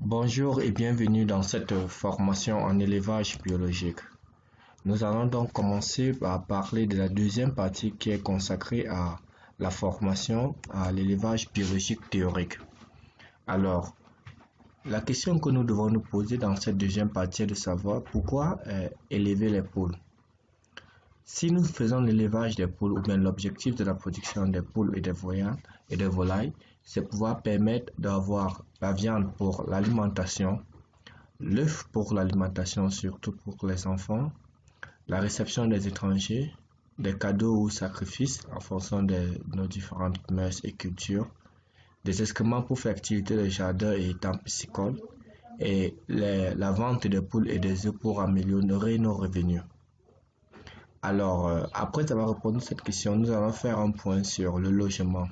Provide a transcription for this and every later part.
Bonjour et bienvenue dans cette formation en élevage biologique. Nous allons donc commencer par parler de la deuxième partie qui est consacrée à la formation à l'élevage biologique théorique. Alors, la question que nous devons nous poser dans cette deuxième partie est de savoir pourquoi élever les poules. Si nous faisons l'élevage des poules, ou bien l'objectif de la production des poules et des volailles, c'est pouvoir permettre d'avoir la viande pour l'alimentation, l'œuf pour l'alimentation, surtout pour les enfants, la réception des étrangers, des cadeaux ou sacrifices en fonction de nos différentes mœurs et cultures, des excréments pour fertiliser les jardins et étangs piscicoles, et la vente des poules et des œufs pour améliorer nos revenus. Alors, après avoir répondu à cette question, nous allons faire un point sur le logement.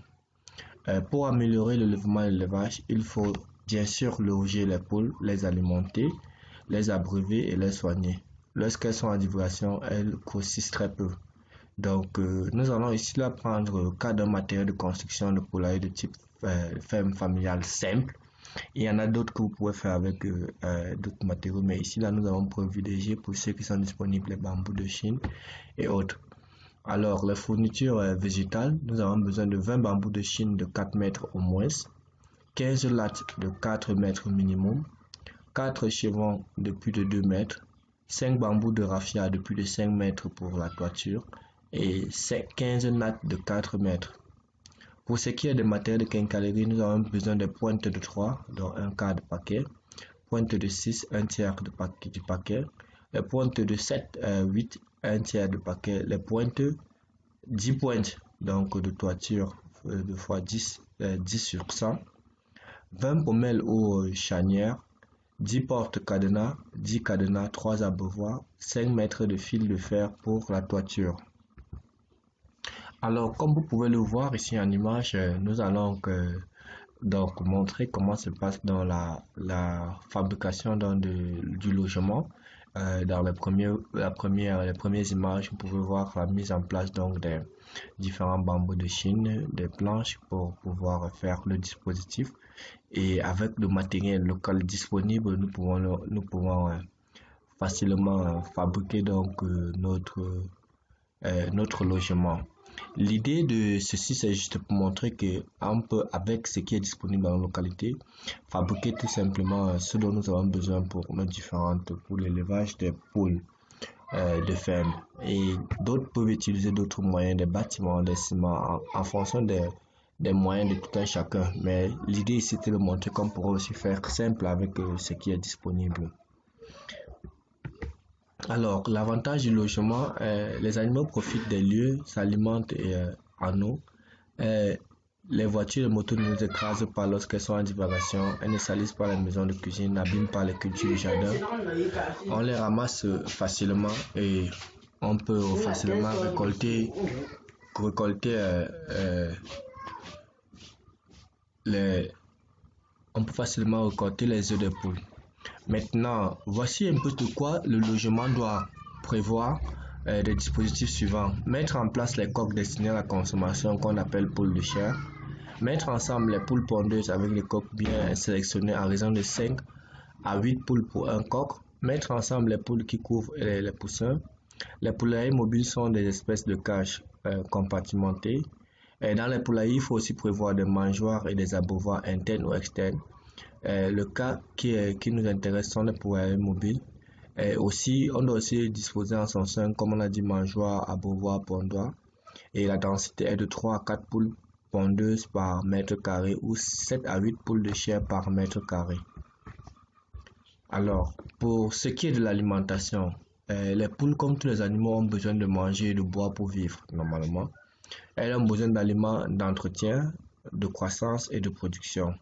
Pour améliorer le logement et l'élevage, il faut bien sûr loger les poules, les alimenter, les abreuver et les soigner. Lorsqu'elles sont en divagation, elles grossissent très peu. Donc, nous allons ici là prendre le cas d'un matériel de construction de poulailler de type ferme familiale simple. Il y en a d'autres que vous pouvez faire avec d'autres matériaux, mais ici là nous avons privilégié pour ceux qui sont disponibles les bambous de Chine et autres. Alors les fournitures végétales, nous avons besoin de 20 bambous de Chine de 4 mètres au moins, 15 lattes de 4 mètres minimum, 4 chevrons de plus de 2 mètres, 5 bambous de raffia de plus de 5 mètres pour la toiture et 15 nattes de 4 mètres. Pour ce qui est des matériels de quincaillerie, nous avons besoin de pointes de 3, dont un quart de paquet, pointes de 6, un tiers du paquet, les pointes de 7, 8, un tiers de paquet, les pointes, 10 pointes, donc de toiture de fois 10, 10 sur 100, 20 pommelles ou chanières, 10 portes cadenas, 10 cadenas, 3 abreuvoirs, 5 mètres de fil de fer pour la toiture. Alors, comme vous pouvez le voir ici en image, nous allons donc montrer comment se passe dans la fabrication du logement. Dans les premières images, vous pouvez voir la mise en place donc des différents bambous de Chine, des planches pour pouvoir faire le dispositif. Et avec le matériel local disponible, nous pouvons facilement fabriquer donc notre logement. L'idée de ceci, c'est juste pour montrer qu'on peut, avec ce qui est disponible dans la localité, fabriquer tout simplement ce dont nous avons besoin pour l'élevage des poules de ferme. Et d'autres peuvent utiliser d'autres moyens, des bâtiments, des ciments, en fonction des moyens de tout un chacun. Mais l'idée ici, c'est de montrer qu'on pourra aussi faire simple avec ce qui est disponible. Alors, l'avantage du logement, les animaux profitent des lieux, s'alimentent en eau. Les voitures et les motos ne nous écrasent pas lorsqu'elles sont en divagation. Elles ne salissent pas les maisons de cuisine, n'abîment pas les cultures du jardin. On les ramasse facilement et on peut facilement récolter les œufs de poule. Maintenant, voici un peu de quoi le logement doit prévoir des dispositifs suivants. Mettre en place les coques destinées à la consommation qu'on appelle poules de chair. Mettre ensemble les poules pondeuses avec les coques bien sélectionnées en raison de 5 à 8 poules pour un coq. Mettre ensemble les poules qui couvrent les poussins. Les poulaillers mobiles sont des espèces de cages compartimentées. Et dans les poulaillers, il faut aussi prévoir des mangeoires et des abreuvoirs internes ou externes. Le cas qui nous intéresse sont les poulaillers mobiles. Et aussi, on doit aussi disposer en son sein, comme on a dit, mangeoire, abreuvoir, pondoir. Et la densité est de 3 à 4 poules pondeuses par mètre carré ou 7 à 8 poules de chair par mètre carré. Alors, pour ce qui est de l'alimentation, les poules, comme tous les animaux, ont besoin de manger et de boire pour vivre, normalement. Elles ont besoin d'aliments d'entretien, de croissance et de production.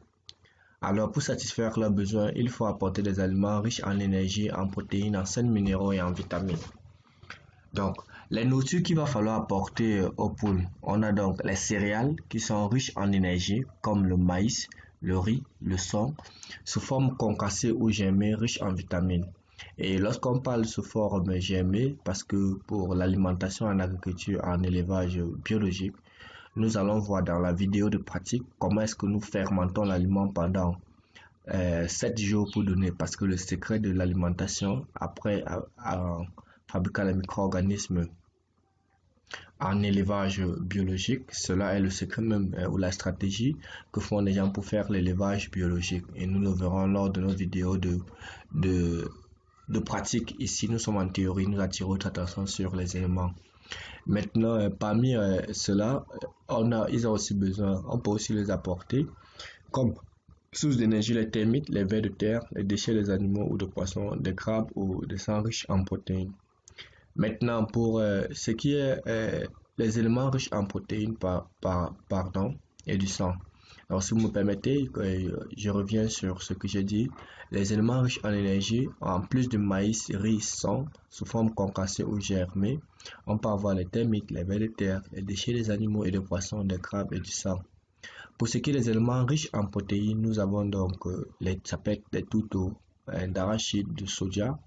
Alors, pour satisfaire leurs besoins, il faut apporter des aliments riches en énergie, en protéines, en sels minéraux et en vitamines. Donc, les nourritures qu'il va falloir apporter aux poules, on a donc les céréales qui sont riches en énergie, comme le maïs, le riz, le son, sous forme concassée ou germée, riches en vitamines. Et lorsqu'on parle sous forme germée, parce que pour l'alimentation en agriculture, en élevage biologique, nous allons voir dans la vidéo de pratique comment est-ce que nous fermentons l'aliment pendant 7 jours pour donner, parce que le secret de l'alimentation après fabriquer les micro-organismes en élevage biologique, cela est le secret même ou la stratégie que font les gens pour faire l'élevage biologique, et nous le verrons lors de nos vidéos de pratique. Ici nous sommes en théorie, nous attirons votre attention sur les éléments. Maintenant, parmi cela, ils ont aussi besoin, on peut aussi les apporter comme source d'énergie les termites, les vers de terre, les déchets des animaux ou de poissons, des crabes ou des sangs riches en protéines. Maintenant, pour ce qui est les éléments riches en protéines et du sang. Alors, si vous me permettez, je reviens sur ce que j'ai dit. Les éléments riches en énergie, en plus de maïs, riz, sang, sous forme concassée ou germée, on peut avoir les termites, les vers de terre, les déchets des animaux et des poissons, des crabes et du sang. Pour ce qui est des éléments riches en protéines, nous avons donc ça peut être des tourteaux, d'arachide, de soja,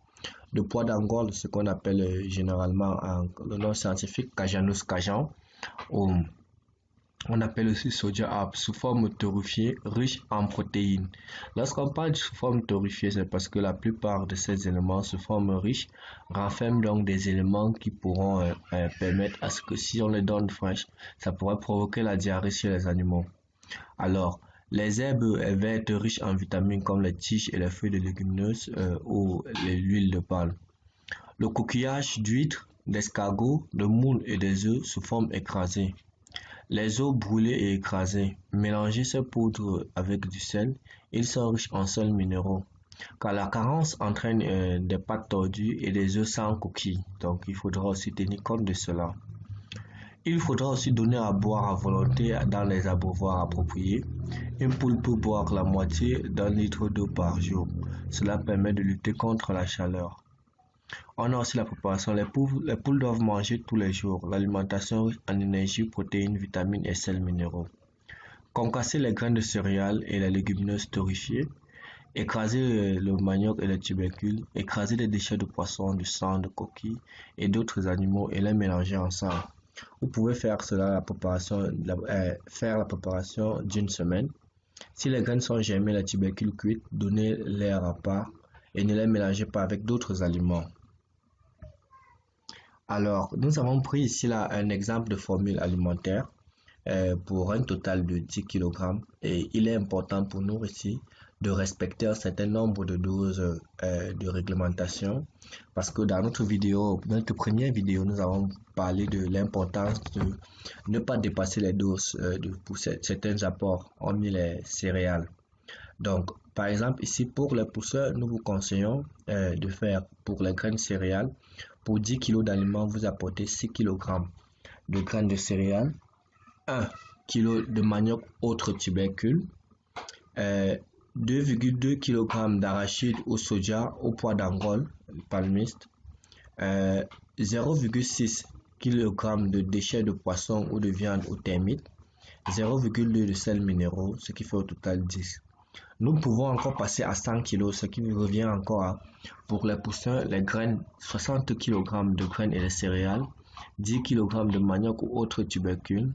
de pois d'Angole, ce qu'on appelle généralement le nom scientifique Cajanus cajan, ou on appelle aussi soja app, sous forme torréfiée, riche en protéines. Lorsqu'on parle de sous forme torréfiée, c'est parce que la plupart de ces éléments sous forme riche renferment donc des éléments qui pourront permettre à ce que si on les donne fraîches, ça pourrait provoquer la diarrhée chez les animaux. Alors, les herbes vertes riches en vitamines comme les tiges et les feuilles de légumineuses ou l'huile de palme. Le coquillage d'huîtres, d'escargots, de moules et des œufs sous forme écrasée. Les os brûlés et écrasés. Mélangez ces poudres avec du sel. Ils sont riches en sels minéraux. Car la carence entraîne des pattes tordues et des œufs sans coquille. Donc, il faudra aussi tenir compte de cela. Il faudra aussi donner à boire à volonté dans les abreuvoirs appropriés. Une poule peut boire la moitié d'un litre d'eau par jour. Cela permet de lutter contre la chaleur. On a aussi la préparation. Les poules doivent manger tous les jours. L'alimentation en énergie, protéines, vitamines et sels minéraux. Concasser les graines de céréales et les légumineuses torréfiées. Écraser le manioc et les tubercules. Écraser les déchets de poissons, du sang, de coquilles et d'autres animaux et les mélanger ensemble. Vous pouvez faire cela, faire la préparation d'une semaine. Si les graines sont germées, les tubercules cuits, donnez-les à part et ne les mélangez pas avec d'autres aliments. Alors, nous avons pris ici là un exemple de formule alimentaire pour un total de 10 kg, et il est important pour nous ici de respecter un certain nombre de doses de réglementation, parce que dans notre première vidéo, nous avons parlé de l'importance de ne pas dépasser les doses pour certains apports, hormis les céréales. Donc, par exemple, ici pour les pousseurs, nous vous conseillons de faire pour les graines céréales, pour 10 kg d'aliments, vous apportez 6 kg de graines de céréales, 1 kg de manioc autre tubercule, 2,2 kg d'arachide ou soja au pois d'Angole palmiste, 0,6 kg de déchets de poisson ou de viande ou termites, 0,2 de sels minéraux, ce qui fait au total 10. Nous pouvons encore passer à 100 kg, ce qui revient encore à, pour les poussins, les graines, 60 kg de graines et de céréales, 10 kg de manioc ou autres tubercules,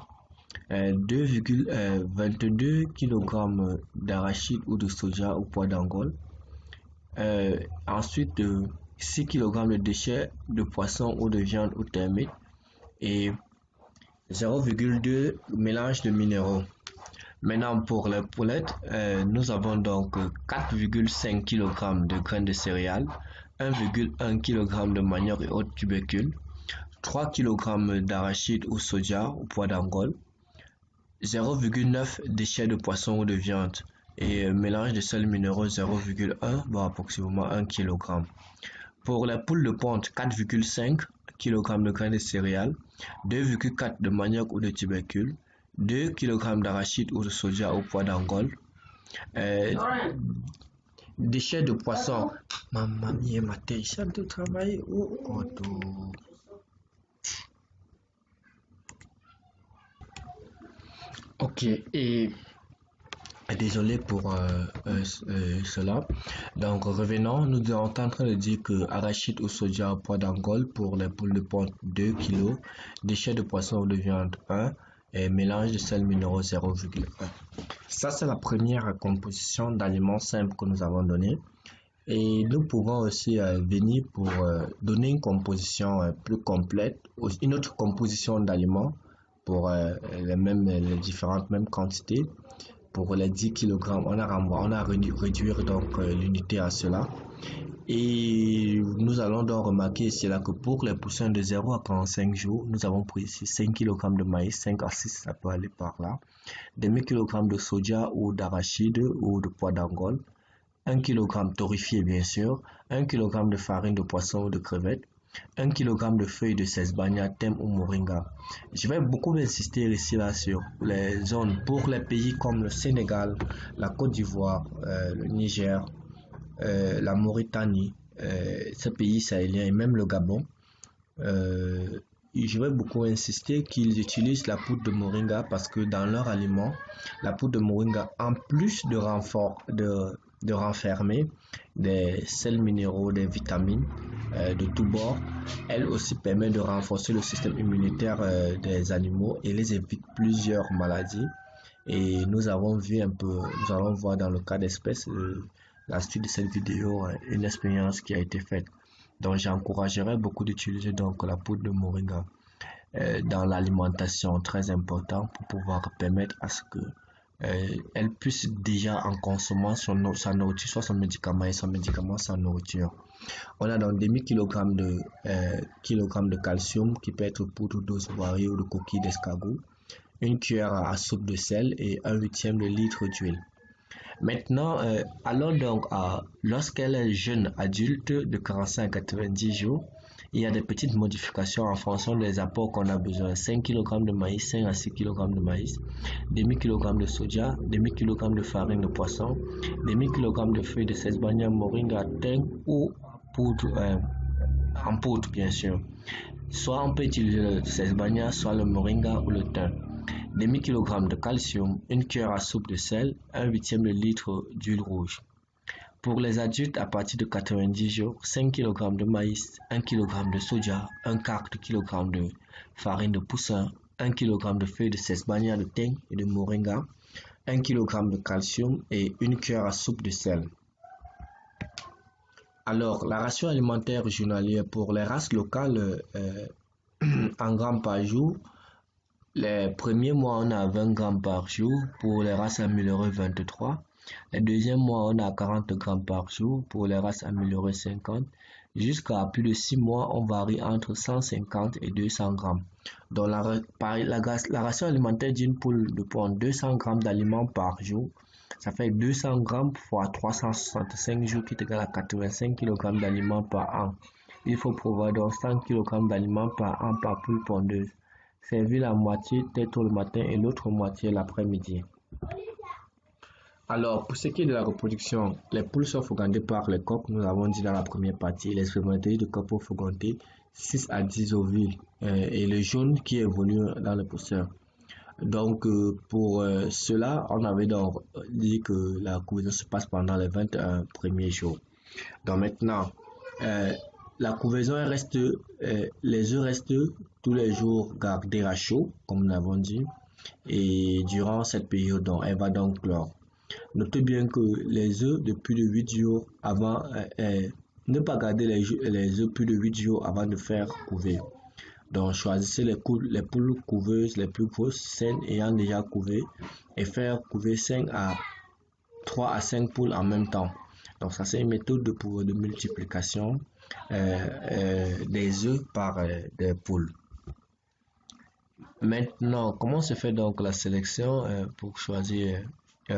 2,22 kg d'arachide ou de soja au pois d'Angole, ensuite 6 kg de déchets de poisson ou de viande ou termites et 0,2 mélange de minéraux. Maintenant pour les poulettes, nous avons donc 4,5 kg de graines de céréales, 1,1 kg de manioc et autres tubercules, 3 kg d'arachide ou soja au pois d'Angole, 0,9 déchets de poisson ou de viande et mélange de sels minéraux 0,1, bon, approximativement 1 kg. Pour les poules de ponte, 4,5 kg de graines de céréales, 2,4 de manioc ou de tubercules, 2 kg d'arachide ou de soja au pois d'Angole, déchets de poisson. Maman mia, ma tête, de travailler. Ok, et désolé pour cela. Donc revenons, nous sommes en train de dire que arachide ou soja au pois d'Angole pour les poules de ponte 2 kg, déchets de poisson ou de viande 1, et mélange de sels minéraux 0,1. Ça, c'est la première composition d'aliments simples que nous avons donnée. Et nous pouvons aussi venir pour donner une composition plus complète, une autre composition d'aliments pour les différentes mêmes quantités. Pour les 10 kg, on a réduire donc l'unité à cela. Et nous allons donc remarquer ici là que pour les poussins de 0 à 45 jours, nous avons pris ici 5 kg de maïs, 5 à 6, ça peut aller par là, demi-kg de soja ou d'arachide ou de pois d'Angole, 1 kg torréfié bien sûr, 1 kg de farine de poisson ou de crevettes, 1 kg de feuilles de sesbania, thym ou moringa. Je vais beaucoup insister ici là sur les zones pour les pays comme le Sénégal, la Côte d'Ivoire, le Niger, la Mauritanie, ces pays sahéliens et même le Gabon. Je vais beaucoup insister qu'ils utilisent la poudre de moringa parce que dans leur aliment, la poudre de moringa, en plus de renfermer des sels minéraux, des vitamines de tous bords, elle aussi permet de renforcer le système immunitaire des animaux et les évite plusieurs maladies. Et nous allons voir dans le cas d'espèce, la suite de cette vidéo, une expérience qui a été faite. Donc j'encouragerais beaucoup d'utiliser donc la poudre de moringa dans l'alimentation, très important pour pouvoir permettre à ce que elle puisse déjà en consommant sa nourriture, soit son médicament et son médicament sa nourriture. On a donc demi-kilogramme de calcium qui peut être poudre d'os boirée ou de coquille d'escargot, une cuillère à soupe de sel et 1/8 de litre d'huile. Maintenant, allons donc lorsqu'elle est jeune adulte de 45 à 90 jours, il y a des petites modifications en fonction des apports qu'on a besoin. 5 kg de maïs, 5 à 6 kg de maïs, demi-kg de soja, demi-kg de farine de poisson, demi-kg de feuilles de sesbania, moringa, thym ou en poudre bien sûr. Soit on peut utiliser le sesbania, soit le moringa ou le thym. Demi-kg de calcium, une cuillère à soupe de sel, 1/8 de litre d'huile rouge. Pour les adultes à partir de 90 jours, 5 kg de maïs, 1 kg de soja, 1/4 de kg de farine de poussin, 1 kg de feuilles de sesbania, de thym et de moringa, 1 kg de calcium et une cuillère à soupe de sel. Alors, la ration alimentaire journalière pour les races locales en grammes par jour. Les premiers mois, on a 20 grammes par jour. Pour les races améliorées, 23. Les deuxièmes mois, on a 40 grammes par jour. Pour les races améliorées, 50. Jusqu'à plus de 6 mois, on varie entre 150 et 200 grammes. Donc, la ration alimentaire d'une poule de prendre 200 grammes d'aliments par jour. Ça fait 200 grammes fois 365 jours qui est égal à 85 kg d'aliments par an. Il faut prévoir donc 100 kg d'aliments par an par poule pondeuse. Servir la moitié très tôt le matin et l'autre moitié l'après-midi. Alors, pour ce qui est de la reproduction, les poules sont fécondées par les coqs. Nous avons dit dans la première partie, les spermatozoïdes de coq peuvent féconder 6 à 10 ovules et le jaune qui évolue dans le pousseur. Donc, pour cela, on avait donc dit que la couvaison se passe pendant les 21 premiers jours. Donc maintenant, la couvaison les œufs restent tous les jours gardés à chaud, comme nous l'avons dit, et durant cette période, donc, elle va donc clore. Notez bien que les œufs de plus de 8 jours avant, ne pas garder les œufs plus de 8 jours avant de faire couver. Donc, choisissez les poules couveuses les plus grosses, saines, ayant déjà couvé, et faire couver 3 à 5 poules en même temps. Donc, ça, c'est une méthode de multiplication des œufs par des poules. Maintenant, comment se fait donc la sélection pour choisir si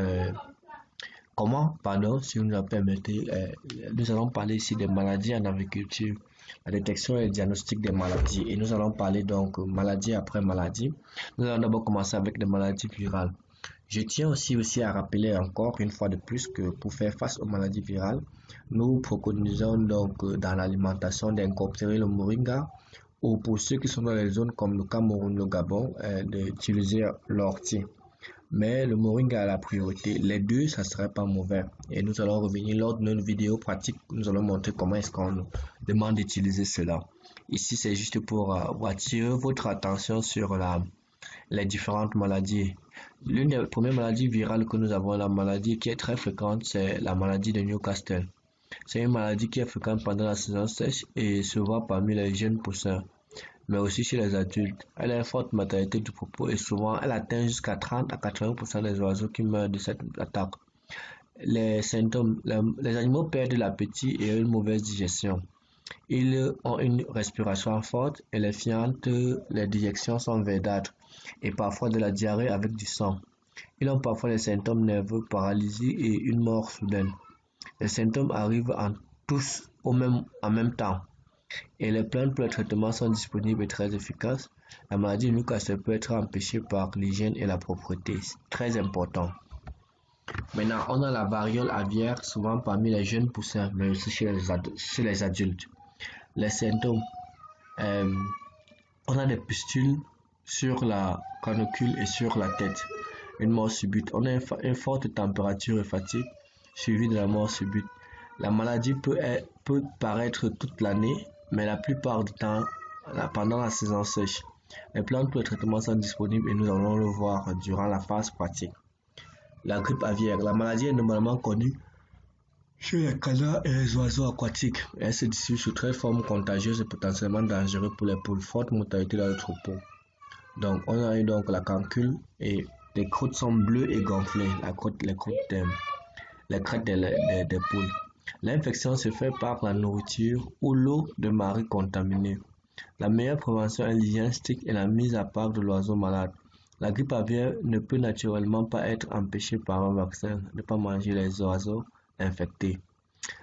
vous nous permettez, nous allons parler ici des maladies en agriculture, la détection et le diagnostic des maladies. Et nous allons parler donc maladie après maladie. Nous allons d'abord commencer avec les maladies virales. Je tiens aussi à rappeler encore une fois de plus que pour faire face aux maladies virales, nous préconisons donc dans l'alimentation d'incorporer le moringa ou pour ceux qui sont dans les zones comme le Cameroun, le Gabon, d'utiliser l'ortie. Mais le moringa a la priorité. Les deux, ça serait pas mauvais. Et nous allons revenir lors de notre vidéo pratique. Nous allons montrer comment est-ce qu'on nous demande d'utiliser cela. Ici, c'est juste pour attirer votre attention sur les différentes maladies. L'une des premières maladies virales que nous avons, la maladie qui est très fréquente, c'est la maladie de Newcastle. C'est une maladie qui est fréquente pendant la saison sèche et se voit parmi les jeunes poussins, mais aussi chez les adultes. Elle a une forte mortalité du troupeau et souvent elle atteint jusqu'à 30 à 80% des oiseaux qui meurent de cette attaque. Les symptômes, les animaux perdent l'appétit et une mauvaise digestion. Ils ont une respiration forte et les fientes, les déjections sont verdâtres et parfois de la diarrhée avec du sang. Ils ont parfois des symptômes nerveux, paralysie et une mort soudaine. Les symptômes arrivent tous en même temps et les plantes pour le traitement sont disponibles et très efficaces. La maladie de Newcastle peut être empêchée par l'hygiène et la propreté, c'est très important. Maintenant, on a la variole aviaire, souvent parmi les jeunes poussins, mais aussi chez les adultes. Les symptômes, euh, on a des pustules sur la canicule et sur la tête, une mort subite. On a une forte température et fatigue, suivie de la mort subite. La maladie peut paraître toute l'année, mais la plupart du temps, pendant la saison sèche. Les plantes pour le traitement sont disponibles et nous allons le voir durant la phase pratique. La grippe aviaire. La maladie est normalement connue chez les canards et les oiseaux aquatiques. Elle se diffuse sous très forme contagieuse et potentiellement dangereuse pour les poules. Forte mortalité dans le troupeau. Donc, on a eu donc la canicule et les croûtes sont bleues et gonflées. Les crêtes des poules. L'infection se fait par la nourriture ou l'eau de marée contaminée. La meilleure prévention est l'hygiène stricte et la mise à part de l'oiseau malade. La grippe aviaire ne peut naturellement pas être empêchée par un vaccin, ne pas manger les oiseaux infectés.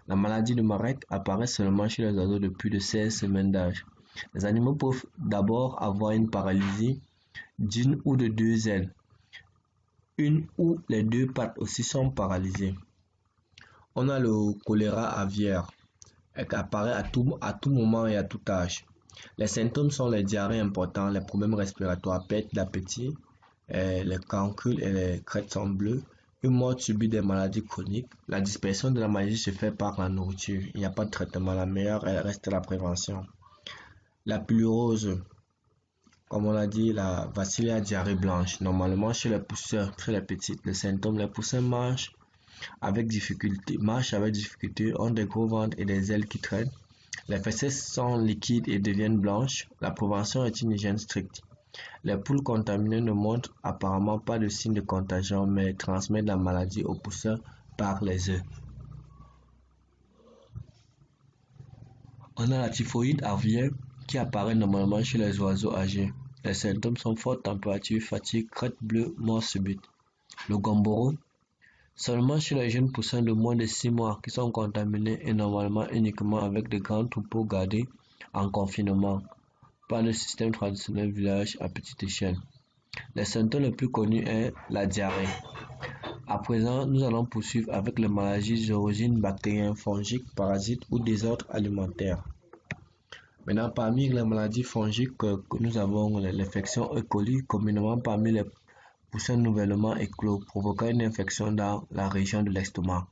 La maladie de Marek apparaît seulement chez les oiseaux de plus de 16 semaines d'âge. Les animaux peuvent d'abord avoir une paralysie d'une ou de deux ailes. Une ou les deux pattes aussi sont paralysées. On a le choléra aviaire qui apparaît à tout moment et à tout âge. Les symptômes sont les diarrhées importantes, les problèmes respiratoires, perte d'appétit, les cancules et les crêtes sont bleues, une mort subie des maladies chroniques. La dispersion de la maladie se fait par la nourriture. Il n'y a pas de traitement. La meilleure elle reste la prévention. La plurose, comme on l'a dit, la Vaccinia diarrhée blanche. Normalement, chez les poussins, chez les petites, les symptômes, les poussins marchent avec difficulté, ont des gros ventres et des ailes qui traînent. Les fesses sont liquides et deviennent blanches. La prévention est une hygiène stricte. Les poules contaminées ne montrent apparemment pas de signes de contagion, mais transmettent la maladie aux poussins par les œufs. On a la typhoïde aviaire qui apparaît normalement chez les oiseaux âgés. Les symptômes sont forte température, fatigue, crête bleue, mort subite. Le gomboro, seulement chez les jeunes poussins de moins de 6 mois qui sont contaminés et normalement uniquement avec de grands troupeaux gardés en confinement, par le système traditionnel village à petite échelle. Les symptômes les plus connus est la diarrhée. À présent, nous allons poursuivre avec les maladies d'origine bactérienne, fongique, parasite ou désordre alimentaire. Maintenant, parmi les maladies fongiques que nous avons l'infection E. coli, communément parmi les poussins nouvellement éclos, provoquant une infection dans la région de l'estomac.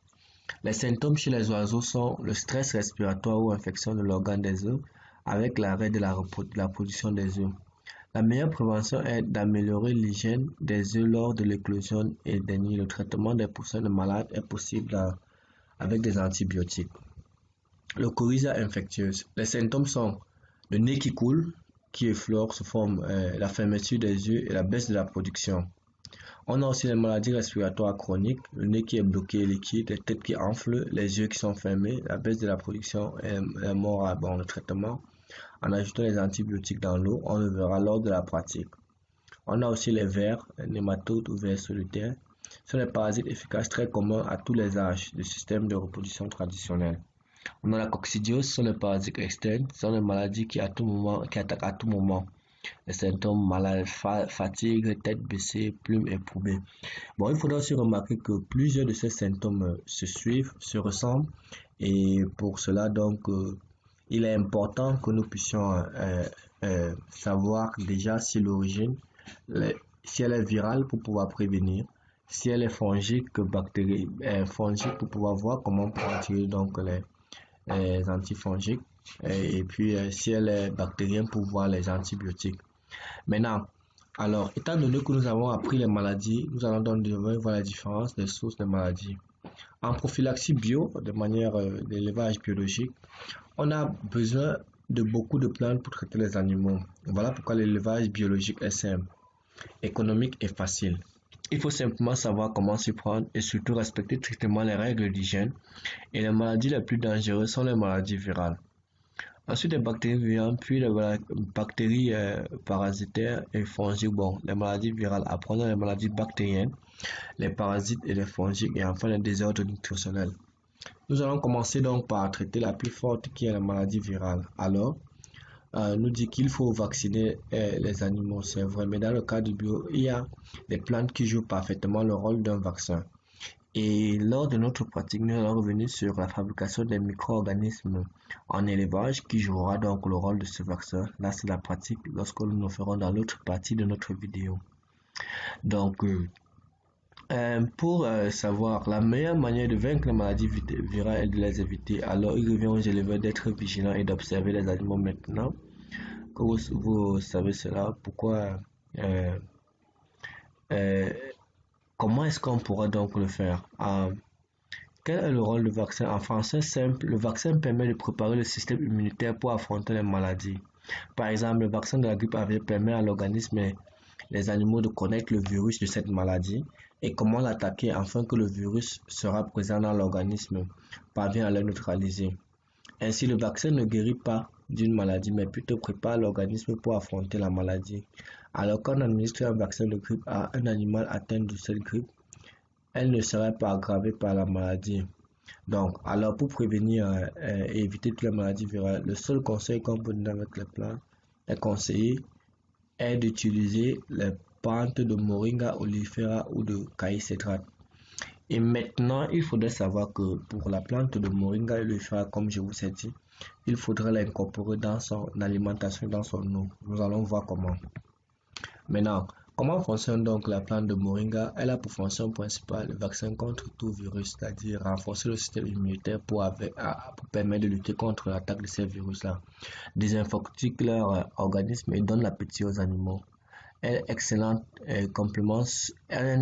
Les symptômes chez les oiseaux sont le stress respiratoire ou infection de l'organe des œufs, avec l'arrêt de la production des œufs. La meilleure prévention est d'améliorer l'hygiène des œufs lors de l'éclosion et des nids. Le traitement des poussins de malades est possible avec des antibiotiques. Le coryza infectieuse. Les symptômes sont le nez qui coule, qui effleure sous forme la fermeture des yeux et la baisse de la production. On a aussi les maladies respiratoires chroniques, le nez qui est bloqué et liquide, les têtes qui enflent, les yeux qui sont fermés, la baisse de la production et la mort avant le traitement. En ajoutant les antibiotiques dans l'eau, on le verra lors de la pratique. On a aussi les vers, les nématodes ou vers solitaires. Ce sont des parasites efficaces très communs à tous les âges du système de reproduction traditionnel. On a la coccidiose, ce sont les parasites externes, ce sont les maladies qui attaquent à tout moment. Les symptômes malades, fatigue, tête baissée, plumes éprouvées. Bon, il faudra aussi remarquer que plusieurs de ces symptômes se suivent, se ressemblent, et pour cela donc il est important que nous puissions savoir déjà si l'origine, si elle est virale pour pouvoir prévenir, si elle est fongique, fongique pour pouvoir voir comment prendre donc les antifongiques, et puis si elle est bactérienne pour voir les antibiotiques. Maintenant, Alors, étant donné que nous avons appris les maladies, nous allons donc voir la différence des sources des maladies. En prophylaxie bio, de manière d'élevage biologique, on a besoin de beaucoup de plantes pour traiter les animaux. Voilà pourquoi l'élevage biologique est simple, économique et facile. Il faut simplement savoir comment s'y prendre et surtout respecter strictement les règles d'hygiène. Et les maladies les plus dangereuses sont les maladies virales. Ensuite, les bactéries vivantes, puis les bactéries parasitaires et fongiques. Bon, les maladies virales, après les maladies bactériennes, les parasites et les fongiques, et enfin les désordres nutritionnels. Nous allons commencer donc par traiter la plus forte qui est la maladie virale. Alors, nous dit qu'il faut vacciner les animaux, c'est vrai, mais dans le cas du bio, il y a des plantes qui jouent parfaitement le rôle d'un vaccin. Et lors de notre pratique, nous allons revenir sur la fabrication des micro-organismes en élevage qui jouera donc le rôle de ce vaccin. Là, c'est la pratique lorsque nous le ferons dans l'autre partie de notre vidéo. Donc, pour savoir la meilleure manière de vaincre les maladies virales et de les éviter, alors il revient aux éleveurs d'être vigilants et d'observer les animaux maintenant que vous savez cela. Pourquoi euh, comment est-ce qu'on pourra donc le faire? Quel est le rôle du vaccin? En français simple, le vaccin permet de préparer le système immunitaire pour affronter les maladies. Par exemple, le vaccin de la grippe aviaire permet à l'organisme et les animaux de connaître le virus de cette maladie et comment l'attaquer afin que le virus sera présent dans l'organisme parvient à le neutraliser. Ainsi, le vaccin ne guérit pas d'une maladie, mais plutôt prépare l'organisme pour affronter la maladie. Alors qu'on administre un vaccin de grippe à un animal atteint de cette grippe, elle ne serait pas aggravée par la maladie. Donc, alors pour prévenir et éviter toutes les maladies virales, le seul conseil qu'on peut donner avec les plantes est conseillé est d'utiliser les plantes de Moringa oleifera ou de Caïcédrate. Et maintenant, il faudrait savoir que pour la plante de Moringa oleifera, comme je vous ai dit, il faudrait l'incorporer dans son alimentation, dans son eau. Nous allons voir comment. Maintenant, comment fonctionne donc la plante de Moringa? Elle a pour fonction principale le vaccin contre tout virus, c'est-à-dire renforcer le système immunitaire pour permettre de lutter contre l'attaque de ces virus-là, désinfecter leur organisme et donne l'appétit aux animaux. Elle est un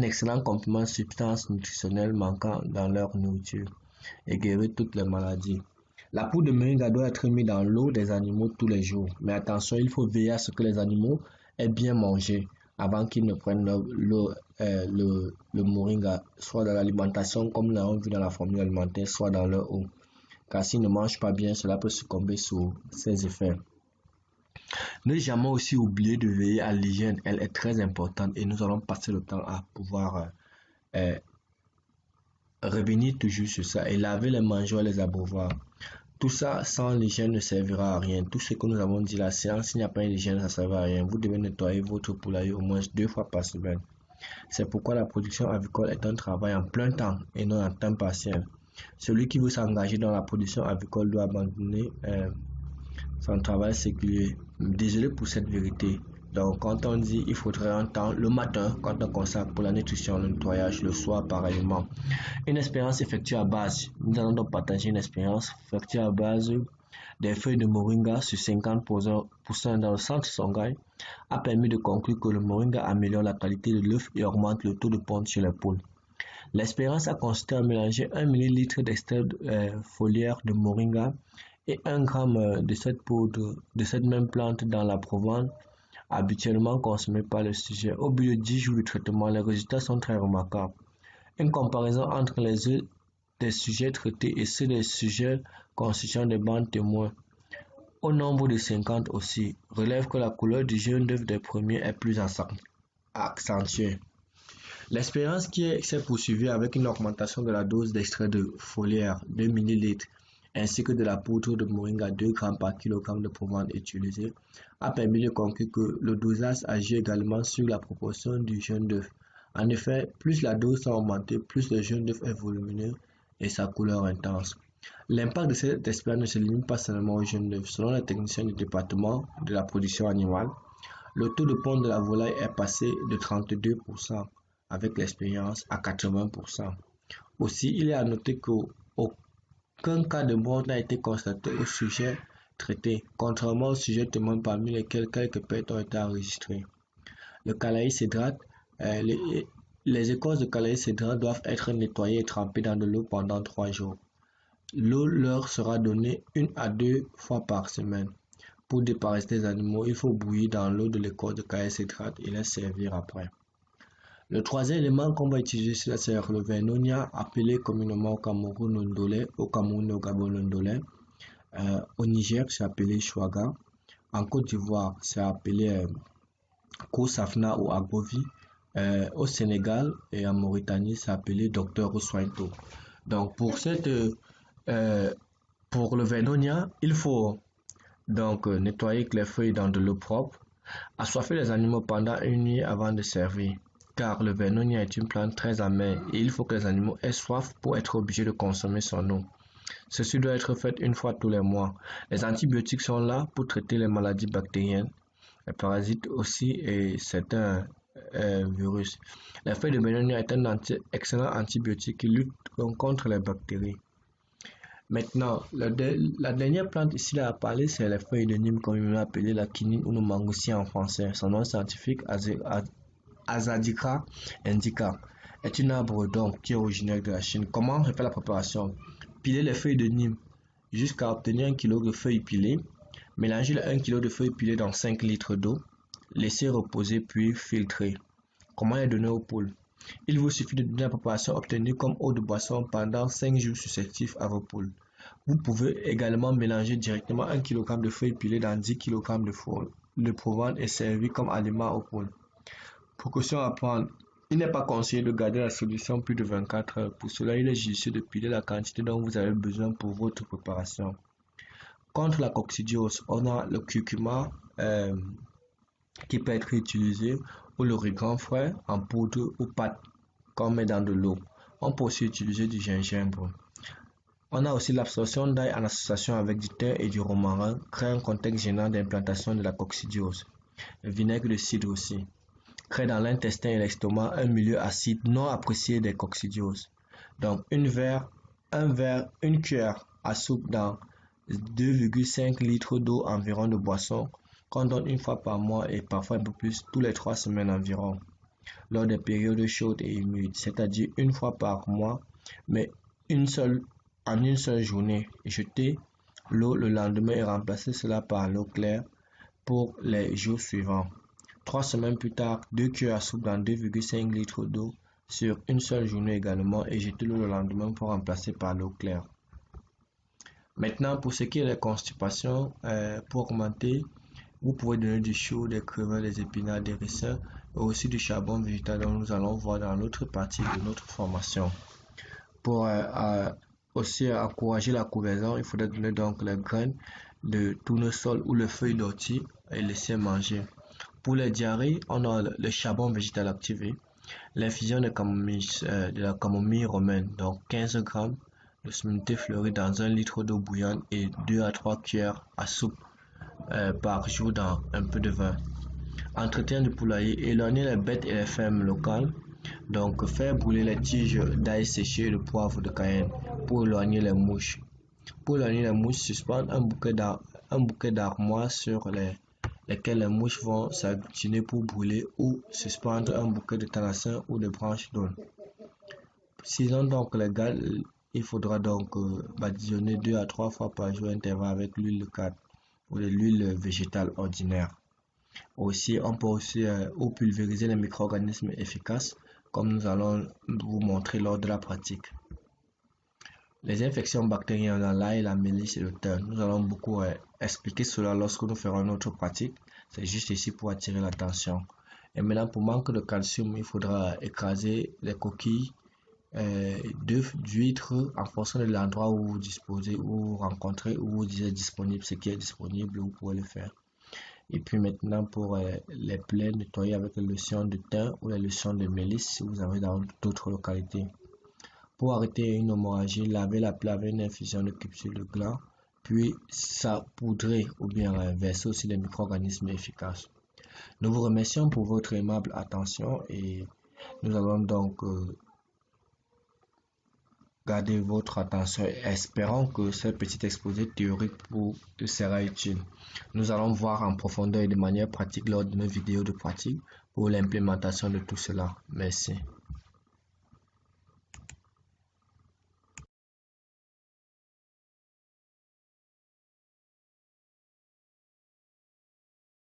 excellent complément de substances nutritionnelles manquant dans leur nourriture et guérit toutes les maladies. La poudre de moringa doit être mise dans l'eau des animaux tous les jours. Mais attention, il faut veiller à ce que les animaux aient bien mangé avant qu'ils ne prennent le moringa, soit dans l'alimentation, comme nous l'avons vu dans la formule alimentaire, soit dans leur eau. Car s'ils ne mangent pas bien, cela peut succomber sous ses effets. Ne jamais aussi oublier de veiller à l'hygiène, elle est très importante et nous allons passer le temps à pouvoir revenir toujours sur ça et laver les mangeoires et les abreuvoirs. Tout ça sans l'hygiène ne servira à rien. Tout ce que nous avons dit la séance, s'il n'y a pas d'hygiène, ça ne servira à rien. Vous devez nettoyer votre poulailler au moins 2 fois par semaine. C'est pourquoi la production avicole est un travail en plein temps et non en temps partiel. Celui qui veut s'engager dans la production avicole doit abandonner son travail séculier. Désolé pour cette vérité. Donc, quand on dit il faudrait un temps le matin, quand on consacre pour la nutrition, le nettoyage, le soir pareillement. Une expérience effectuée à base. Nous allons donc partager une expérience effectuée à base des feuilles de moringa sur 50% dans le centre Songhai a permis de conclure que le moringa améliore la qualité de l'œuf et augmente le taux de ponte chez les poules. L'expérience a consisté à mélanger 1 ml d'extrait foliaire de moringa et 1 g de cette poudre de cette même plante dans la provence habituellement consommée par le sujet. Au bout de 10 jours de traitement, les résultats sont très remarquables. Une comparaison entre les œufs des sujets traités et ceux des sujets constituant des bandes témoins, au nombre de 50 aussi, relève que la couleur du jaune d'œuf des premiers est plus accentuée. L'expérience s'est poursuivie avec une augmentation de la dose d'extrait de foliaire 2 ml ainsi que de la poudre de moringa 2 g par kg de provence utilisée a permis de conclure que le dosage agit également sur la proportion du jaune d'œuf. En effet, plus la dose a augmenté, plus le jaune d'œuf est volumineux et sa couleur intense. L'impact de cette expérience ne se limite pas seulement au jaune d'œuf. Selon les techniciens du département de la production animale, le taux de ponte de la volaille est passé de 32% avec l'expérience à 80%. Aussi, il est à noter qu'aucun cas de mort n'a été constaté au sujet traité, contrairement aux sujets témoins parmi lesquels quelques pertes ont été enregistrées. Le calaïs-hydrate, les écorces de calaïs-hydrate doivent être nettoyées et trempées dans de l'eau pendant 3 jours. L'eau leur sera donnée 1 à 2 fois par semaine. Pour déparasiter les animaux, il faut bouillir dans l'eau de l'écorce de calaïs-hydrate et les servir après. Le troisième élément qu'on va utiliser, c'est le vernonia, appelé communément au Cameroun ndolé, au Cameroun et au Gabon ndolé. Au Niger, c'est appelé chouaga. En Côte d'Ivoire, c'est appelé Kosafna ou Agovi. Au Sénégal et en Mauritanie, c'est appelé Docteur Ouswainto. Donc pour le vernonia, il faut donc nettoyer les feuilles dans de l'eau propre, assoiffer les animaux pendant une nuit avant de servir, car le vernonia est une plante très amère et il faut que les animaux aient soif pour être obligés de consommer son eau. Ceci doit être fait une fois tous les mois. Les antibiotiques sont là pour traiter les maladies bactériennes, les parasites aussi et certains virus. La feuille de vernonia est un excellent antibiotique qui lutte contre les bactéries. Maintenant, la dernière plante ici à parler, c'est la feuille de Nîmes, comme on l'a appelée la quinine ou le mangoussia en français. Son nom scientifique, Azadirachta indica, est un arbre donc qui est originaire de la Chine. Comment on fait la préparation? Piler les feuilles de Nîmes jusqu'à obtenir 1 kg de feuilles pilées. Mélanger les 1 kg de feuilles pilées dans 5 litres d'eau. Laisser reposer puis filtrer. Comment les donner aux poules? Il vous suffit de donner la préparation obtenue comme eau de boisson pendant 5 jours successifs à vos poules. Vous pouvez également mélanger directement 1 kg de feuilles pilées dans 10 kg de provende et servir comme aliment aux poules. Précaution à prendre. Il n'est pas conseillé de garder la solution plus de 24 heures. Pour cela, il est judicieux de piler la quantité dont vous avez besoin pour votre préparation. Contre la coccidiose, on a le curcuma qui peut être utilisé ou l'origan frais en poudre ou pâte qu'on met dans de l'eau. On peut aussi utiliser du gingembre. On a aussi l'absorption d'ail en association avec du thym et du romarin, crée un contexte gênant d'implantation de la coccidiose. Le vinaigre de cidre aussi crée dans l'intestin et l'estomac un milieu acide non apprécié des coccidioses. Donc une cuillère à soupe dans 2,5 litres d'eau environ de boisson qu'on donne une fois par mois et parfois un peu plus tous les 3 semaines environ, lors des périodes chaudes et humides, c'est-à-dire une fois par mois, mais en une seule journée. Jeter l'eau le lendemain et remplacer cela par l'eau claire pour les jours suivants. 3 semaines plus tard, 2 cuillères à soupe dans 2,5 litres d'eau sur une seule journée également et jeter l'eau le lendemain pour remplacer par l'eau claire. Maintenant, pour ce qui est de la constipation, pour augmenter, vous pouvez donner du chou, des crevettes, des épinards, des raisins et aussi du charbon végétal dont nous allons voir dans l'autre partie de notre formation. Pour aussi encourager la couvaison, il faudrait donner donc les graines de tournesol ou les feuilles d'ortie et laisser manger. Pour les diarrhées, on a le charbon végétal activé, l'infusion de la camomille romaine, donc 15 g de sommité fleurie dans 1 litre d'eau bouillante et 2 à 3 cuillères à soupe par jour dans un peu de vin. Entretien du poulailler, éloigner les bêtes et les fermes locales, donc faire brûler les tiges d'ail séché et de poivre de Cayenne pour éloigner les mouches. Pour éloigner les mouches, suspendre un bouquet d'armoires sur lesquels les mouches vont s'agglutiner pour brûler ou suspendre un bouquet de tannassin ou de branches d'aulne. Sinon donc légal, il faudra donc badigeonner 2 à 3 fois par jour intervalle avec l'huile de cadre ou de l'huile végétale ordinaire. Aussi, on peut aussi pulvériser les micro-organismes efficaces comme nous allons vous montrer lors de la pratique. Les infections bactériennes dans l'ail, la mélisse et le thym. Nous allons beaucoup expliquer cela lorsque nous ferons notre pratique. C'est juste ici pour attirer l'attention. Et maintenant, pour manque de calcium, il faudra écraser les coquilles d'œufs, d'huîtres en fonction de l'endroit où vous disposez, où vous rencontrez, où vous êtes disponible. Ce qui est disponible, vous pouvez le faire. Et puis maintenant, pour les plaies, nettoyer avec les lotions de thym ou les lotions de mélisse si vous avez dans d'autres localités. Pour arrêter une hémorragie, lavez la plaie avec une infusion de capsules de gland, puis saupoudrer ou bien verser aussi des micro-organismes efficaces. Nous vous remercions pour votre aimable attention et nous allons donc garder votre attention et espérons que ce petit exposé théorique vous sera utile. Nous allons voir en profondeur et de manière pratique lors de nos vidéos de pratique pour l'implémentation de tout cela. Merci.